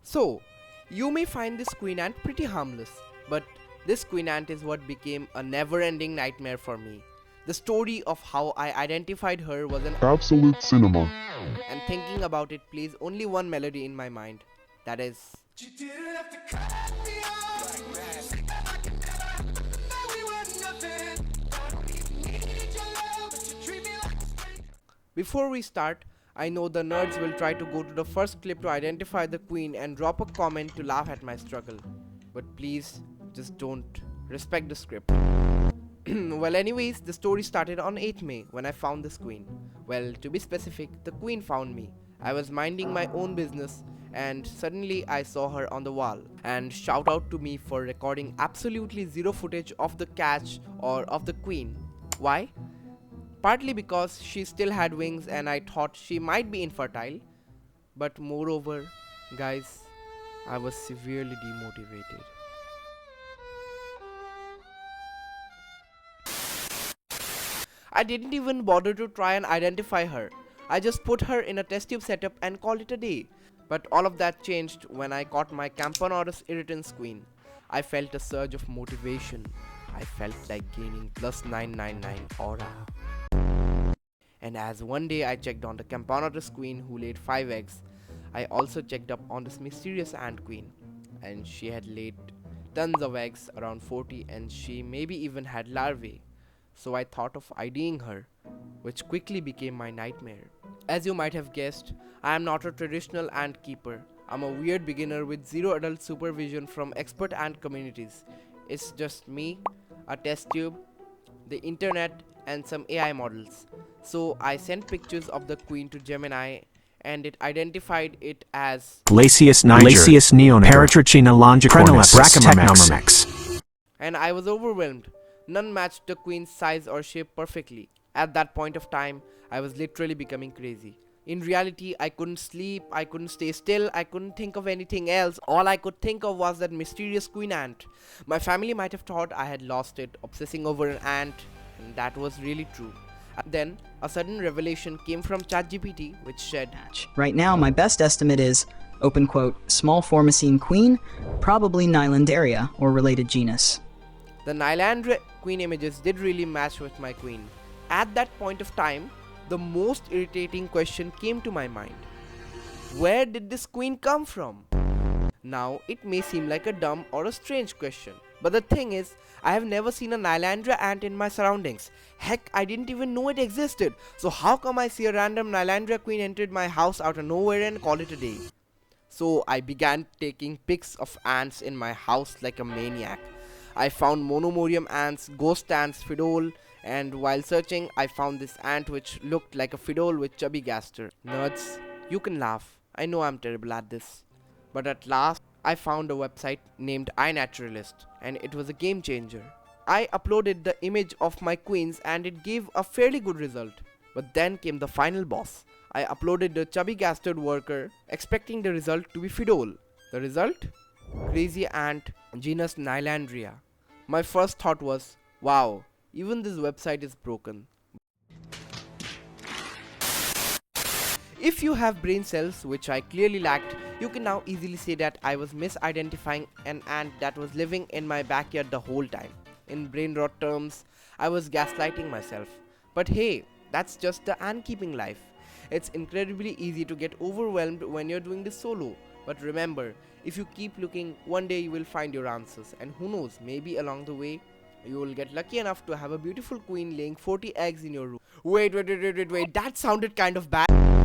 So, you may find this queen ant pretty harmless, but this queen ant is what became a never ending nightmare for me. The story of how I identified her was an Absolute cinema. and thinking about it plays only one melody in my mind. That is. Before we start, I know the nerds will try to go to the first clip to identify the queen and drop a comment to laugh at my struggle. But please, just don't. Respect the script. Well, anyways, the story started on 8th May when I found this queen. Well, to be specific, the queen found me. I was minding my own business and suddenly I saw her on the wall. And shout out to me for recording absolutely zero footage of the catch or of the queen. Why? Partly because she still had wings and I thought she might be infertile. But moreover, guys, I was severely demotivated. I didn't even bother to try and identify her. I just put her in a test tube setup and called it a day. But all of that changed when I caught my Camponotus irritans queen. I felt a surge of motivation. I felt like gaining plus 999 aura. And as one day I checked on the Camponotus queen who laid 5 eggs, I also checked up on this mysterious ant queen. And she had laid tons of eggs, around 40, and she maybe even had larvae. So I thought of IDing her, which quickly became my nightmare. As you might have guessed, I am not a traditional ant keeper. I'm a weird beginner with zero adult supervision from expert ant communities. It's just me, a test tube, the internet, and some AI models. So I sent pictures of the queen to Gemini and it identified it as Glacius niger, Glacius neonator, Paratricina longicornis, Brachymemex. And I was overwhelmed. None matched the queen's size or shape perfectly. At that point of time, I was literally becoming crazy. In reality, I couldn't sleep, I couldn't stay still, I couldn't think of anything else. All I could think of was that mysterious queen ant. My family might have thought I had lost it, obsessing over an ant, and that was really true. Then, a sudden revelation came from ChatGPT, which said, Right now, my best estimate is, open quote, small formicine queen, probably Nylanderia or related genus. The Nylanderia queen images did really match with my queen. At that point of time, the most irritating question came to my mind. Where did this queen come from? Now, it may seem like a dumb or a strange question, but the thing is, I have never seen a Nylandria ant in my surroundings. Heck, I didn't even know it existed. So how come I see a random Nylandria queen entered my house out of nowhere and call it a day? So I began taking pics of ants in my house like a maniac. I found monomorium ants, ghost ants, fiddle, and while searching, I found this ant which looked like a fiddle with chubby gaster. Nerds, you can laugh. I know I'm terrible at this. But at last, I found a website named iNaturalist, and it was a game changer. I uploaded the image of my queens and it gave a fairly good result. But then came the final boss. I uploaded the chubby gastered worker, expecting the result to be fiddle. The result? Crazy ant, genus Nylandria. My first thought was, wow, even this website is broken. If you have brain cells, which I clearly lacked, you can now easily say that I was misidentifying an ant that was living in my backyard the whole time. In brain rot terms, I was gaslighting myself. But hey, that's just the ant keeping life. It's incredibly easy to get overwhelmed when you're doing this solo. But remember, if you keep looking, one day you will find your answers, and who knows, maybe along the way, you will get lucky enough to have a beautiful queen laying 40 eggs in your room. Wait, that sounded kind of bad.